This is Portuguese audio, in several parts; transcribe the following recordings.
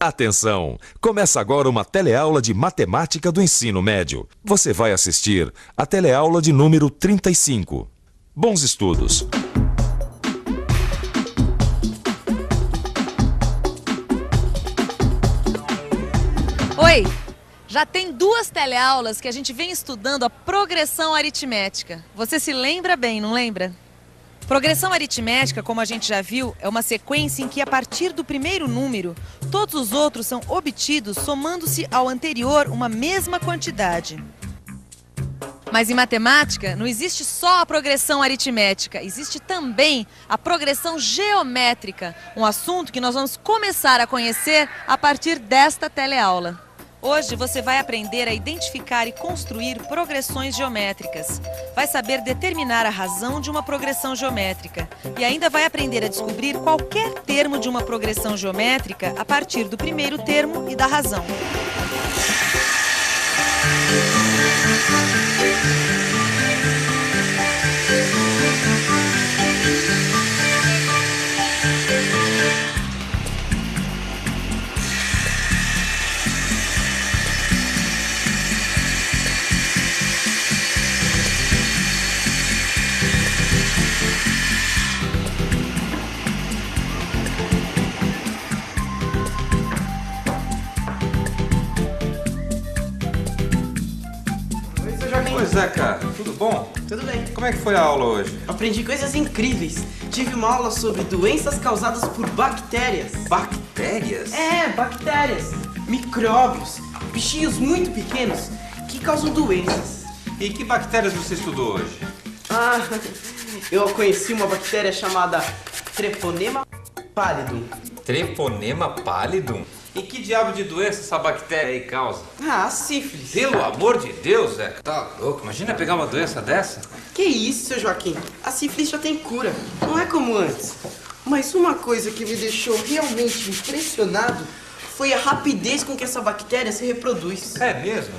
Atenção! Começa agora uma teleaula de matemática do ensino médio. Você vai assistir a teleaula de número 35. Bons estudos! Oi! Já tem 2 teleaulas que a gente vem estudando a progressão aritmética. Você se lembra bem, não lembra? Progressão aritmética, como a gente já viu, é uma sequência em que, a partir do primeiro número, todos os outros são obtidos somando-se ao anterior uma mesma quantidade. Mas em matemática, não existe só a progressão aritmética, existe também a progressão geométrica, um assunto que nós vamos começar a conhecer a partir desta teleaula. Hoje você vai aprender a identificar e construir progressões geométricas. Vai saber determinar a razão de uma progressão geométrica. E ainda vai aprender a descobrir qualquer termo de uma progressão geométrica a partir do primeiro termo e da razão. Oi, Zeca, tudo bom? Tudo bem. Como é que foi a aula hoje? Aprendi coisas incríveis. Tive uma aula sobre doenças causadas por bactérias. Bactérias? Bactérias. Micróbios. Bichinhos muito pequenos que causam doenças. E que bactérias você estudou hoje? Eu conheci uma bactéria chamada Treponema pallidum. Treponema pallidum? E que diabo de doença essa bactéria aí causa? Sífilis. Pelo amor de Deus, Zeca. Tá louco? Imagina pegar uma doença dessa. Que isso, seu Joaquim? A sífilis já tem cura. Não é como antes. Mas uma coisa que me deixou realmente impressionado foi a rapidez com que essa bactéria se reproduz. É mesmo?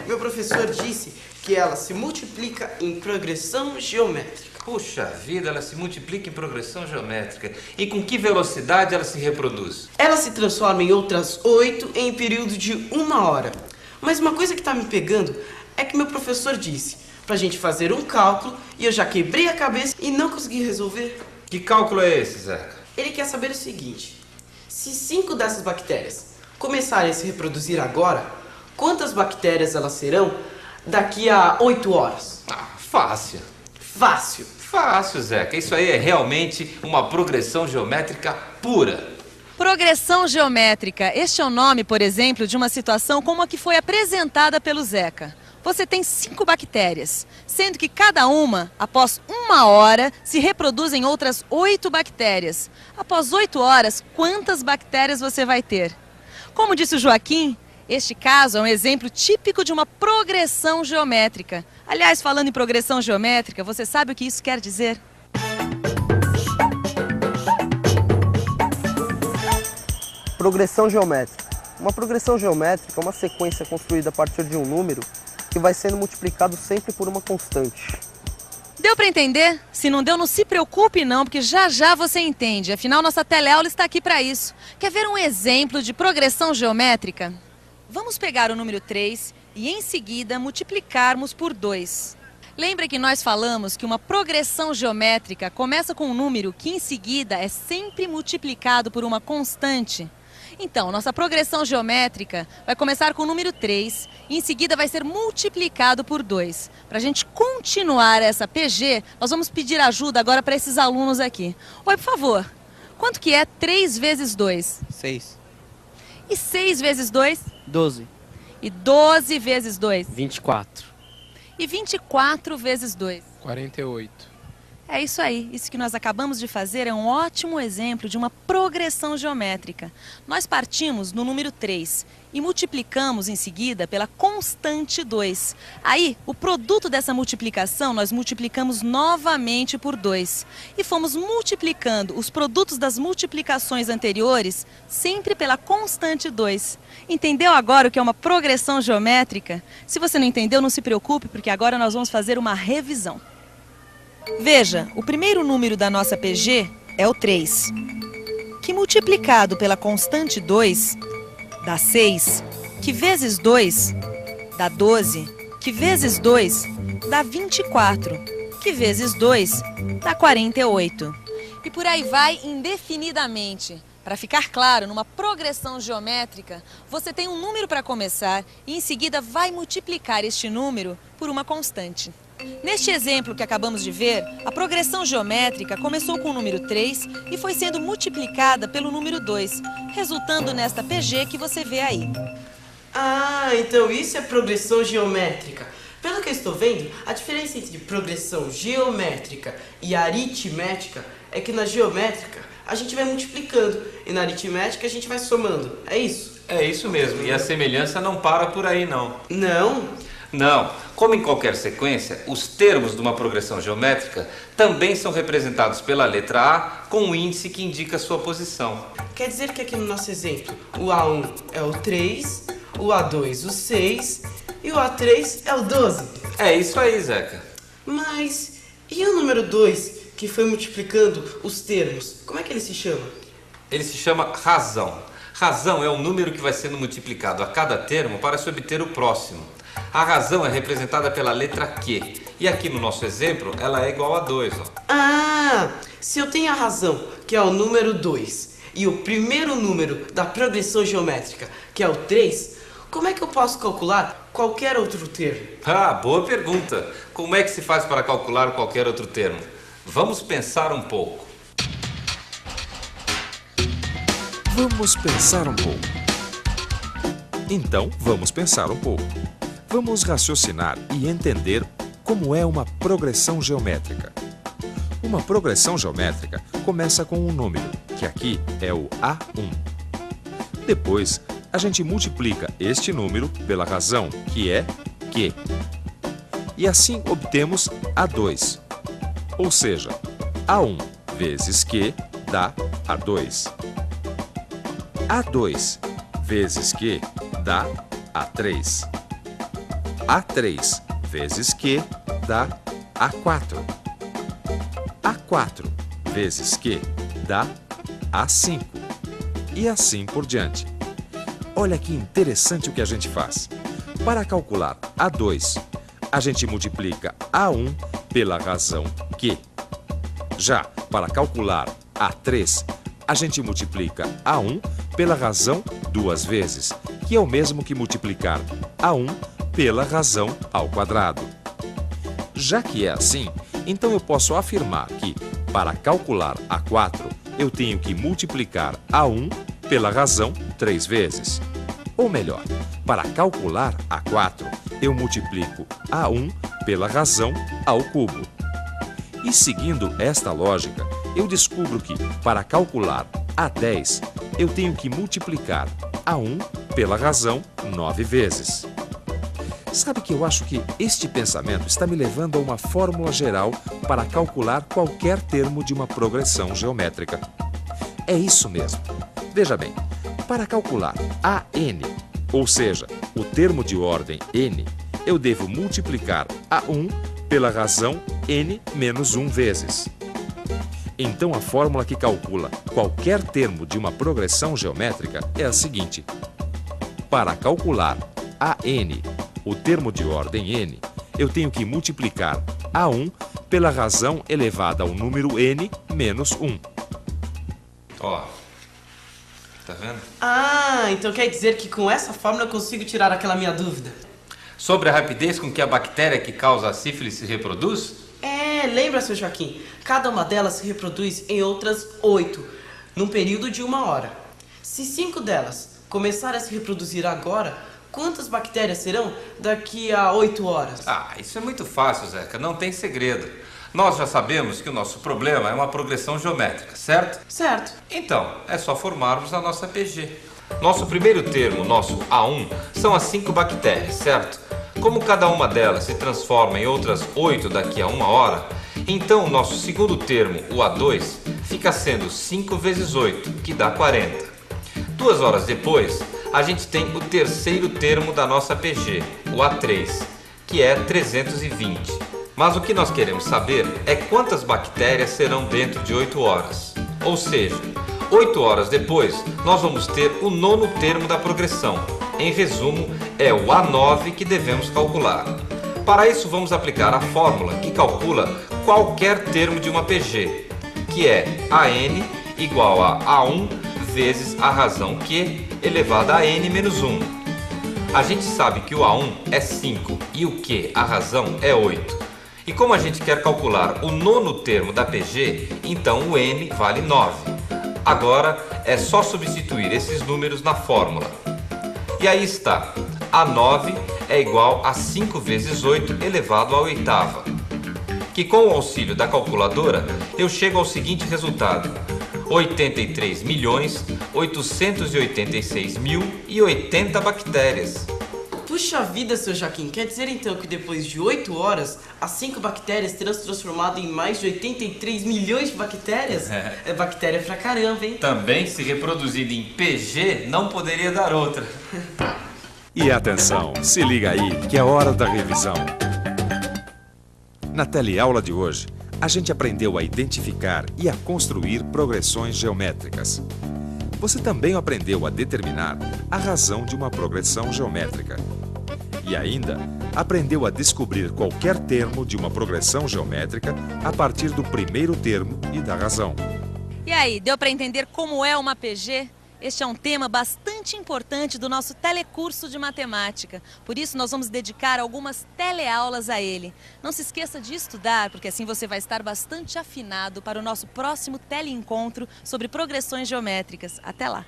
Meu professor disse que ela se multiplica em progressão geométrica. Puxa vida, ela se multiplica em progressão geométrica. E com que velocidade ela se reproduz? Ela se transforma em outras 8 em período de 1 hora. Mas uma coisa que tá me pegando é que meu professor disse pra gente fazer um cálculo e eu já quebrei a cabeça e não consegui resolver. Que cálculo é esse, Zeca? Ele quer saber o seguinte: se 5 dessas bactérias começarem a se reproduzir agora, quantas bactérias elas serão daqui a 8 horas? Fácil. Fácil. Fácil, Zeca. Isso aí é realmente uma progressão geométrica pura. Progressão geométrica. Este é o nome, por exemplo, de uma situação como a que foi apresentada pelo Zeca. Você tem 5 bactérias, sendo que cada uma, após 1 hora, se reproduz em outras 8 bactérias. Após 8 horas, quantas bactérias você vai ter? Como disse o Joaquim, este caso é um exemplo típico de uma progressão geométrica. Aliás, falando em progressão geométrica, você sabe o que isso quer dizer? Progressão geométrica. Uma progressão geométrica é uma sequência construída a partir de um número que vai sendo multiplicado sempre por uma constante. Deu para entender? Se não deu, não se preocupe não, porque já já você entende. Afinal, nossa teleaula está aqui para isso. Quer ver um exemplo de progressão geométrica? Vamos pegar o número 3 e em seguida multiplicarmos por 2. Lembra que nós falamos que uma progressão geométrica começa com um número que em seguida é sempre multiplicado por uma constante? Então, nossa progressão geométrica vai começar com o número 3 e em seguida vai ser multiplicado por 2. Para a gente continuar essa PG, nós vamos pedir ajuda agora para esses alunos aqui. Oi, por favor, quanto que é 3 vezes 2? 6. E 6 vezes 2? 12. E 12 vezes 2? 24. E 24 vezes 2? 48. É isso aí. Isso que nós acabamos de fazer é um ótimo exemplo de uma progressão geométrica. Nós partimos no número 3 e multiplicamos em seguida pela constante 2. Aí, o produto dessa multiplicação, nós multiplicamos novamente por 2. E fomos multiplicando os produtos das multiplicações anteriores sempre pela constante 2. Entendeu agora o que é uma progressão geométrica? Se você não entendeu, não se preocupe, porque agora nós vamos fazer uma revisão. Veja, o primeiro número da nossa PG é o 3, que multiplicado pela constante 2, dá 6, que vezes 2 dá 12, que vezes 2 dá 24, que vezes 2 dá 48. E por aí vai indefinidamente. Para ficar claro, numa progressão geométrica, você tem um número para começar e em seguida vai multiplicar este número por uma constante. Neste exemplo que acabamos de ver, a progressão geométrica começou com o número 3 e foi sendo multiplicada pelo número 2, resultando nesta PG que você vê aí. Ah, então isso é progressão geométrica. Pelo que eu estou vendo, a diferença entre progressão geométrica e aritmética é que na geométrica a gente vai multiplicando e na aritmética a gente vai somando. É isso? É isso mesmo, e a semelhança não para por aí não. Não? Não, como em qualquer sequência, os termos de uma progressão geométrica também são representados pela letra A com o índice que indica a sua posição. Quer dizer que aqui no nosso exemplo, o A1 é o 3, o A2 o 6 e o A3 é o 12. É isso aí, Zeca. Mas e o número 2, que foi multiplicando os termos? Como é que ele se chama? Ele se chama razão. Razão é o número que vai sendo multiplicado a cada termo para se obter o próximo. A razão é representada pela letra Q. E aqui no nosso exemplo, ela é igual a 2. Ó. Ah, se eu tenho a razão, que é o número 2, e o primeiro número da progressão geométrica, que é o 3, como é que eu posso calcular qualquer outro termo? Ah, boa pergunta. Como é que se faz para calcular qualquer outro termo? Vamos pensar um pouco. Vamos pensar um pouco. Então, vamos pensar um pouco. Vamos raciocinar e entender como é uma progressão geométrica. Uma progressão geométrica começa com um número, que aqui é o A1. Depois, a gente multiplica este número pela razão, que é Q. E assim obtemos A2. Ou seja, A1 vezes Q dá A2. A2 vezes Q dá A3. A3 vezes Q dá A4. A4 vezes Q dá A5. E assim por diante. Olha que interessante o que a gente faz. Para calcular A2, a gente multiplica A1 pela razão Q. Já para calcular A3, a gente multiplica A1 pela razão 2 vezes, que é o mesmo que multiplicar A1 pela razão ao quadrado. Já que é assim, então eu posso afirmar que, para calcular A4, eu tenho que multiplicar A1 pela razão 3 vezes. Ou melhor, para calcular A4, eu multiplico A1 pela razão ao cubo. E seguindo esta lógica, eu descubro que, para calcular A10, eu tenho que multiplicar A1 pela razão 9 vezes. Sabe que eu acho que este pensamento está me levando a uma fórmula geral para calcular qualquer termo de uma progressão geométrica. É isso mesmo. Veja bem, para calcular AN, ou seja, o termo de ordem n, eu devo multiplicar A1 pela razão n menos 1 vezes. Então a fórmula que calcula qualquer termo de uma progressão geométrica é a seguinte. Para calcular AN, o termo de ordem n, eu tenho que multiplicar A1 pela razão elevada ao número n menos 1. Ó, tá vendo? Ah, então quer dizer que com essa fórmula eu consigo tirar aquela minha dúvida. Sobre a rapidez com que a bactéria que causa a sífilis se reproduz? Lembra, seu Joaquim? Cada uma delas se reproduz em outras 8, num período de 1 hora. Se 5 delas começarem a se reproduzir agora, quantas bactérias serão daqui a 8 horas? Ah, isso é muito fácil, Zeca, não tem segredo. Nós já sabemos que o nosso problema é uma progressão geométrica, certo? Certo. Então, é só formarmos a nossa PG. Nosso primeiro termo, nosso A1, são as 5 bactérias, certo? Como cada uma delas se transforma em outras 8 daqui a 1 hora, então o nosso segundo termo, o A2, fica sendo 5 vezes 8, que dá 40. 2 horas depois, a gente tem o terceiro termo da nossa PG, o A3, que é 320. Mas o que nós queremos saber é quantas bactérias serão dentro de 8 horas. Ou seja, 8 horas depois, nós vamos ter o 9º termo da progressão. Em resumo, é o A9 que devemos calcular. Para isso, vamos aplicar a fórmula que calcula qualquer termo de uma PG, que é AN igual a A1 vezes a razão Q elevado a N menos 1. A gente sabe que o A1 é 5 e o Q, a razão, é 8. E como a gente quer calcular o 9º termo da PG, então o N vale 9. Agora é só substituir esses números na fórmula. E aí está, A9 é igual a 5 vezes 8 elevado à oitava. Que com o auxílio da calculadora, eu chego ao seguinte resultado: 83.886.080 bactérias. Puxa vida, seu Jaquim, quer dizer então que depois de 8 horas, as 5 bactérias terão se transformado em mais de 83 milhões de bactérias? É bactéria pra caramba, hein? Também, se reproduzido em PG, não poderia dar outra. E atenção, se liga aí que é hora da revisão. Na teleaula de hoje, a gente aprendeu a identificar e a construir progressões geométricas. Você também aprendeu a determinar a razão de uma progressão geométrica. E ainda aprendeu a descobrir qualquer termo de uma progressão geométrica a partir do primeiro termo e da razão. E aí, deu para entender como é uma PG? Este é um tema bastante importante do nosso telecurso de matemática. Por isso, nós vamos dedicar algumas teleaulas a ele. Não se esqueça de estudar, porque assim você vai estar bastante afinado para o nosso próximo teleencontro sobre progressões geométricas. Até lá!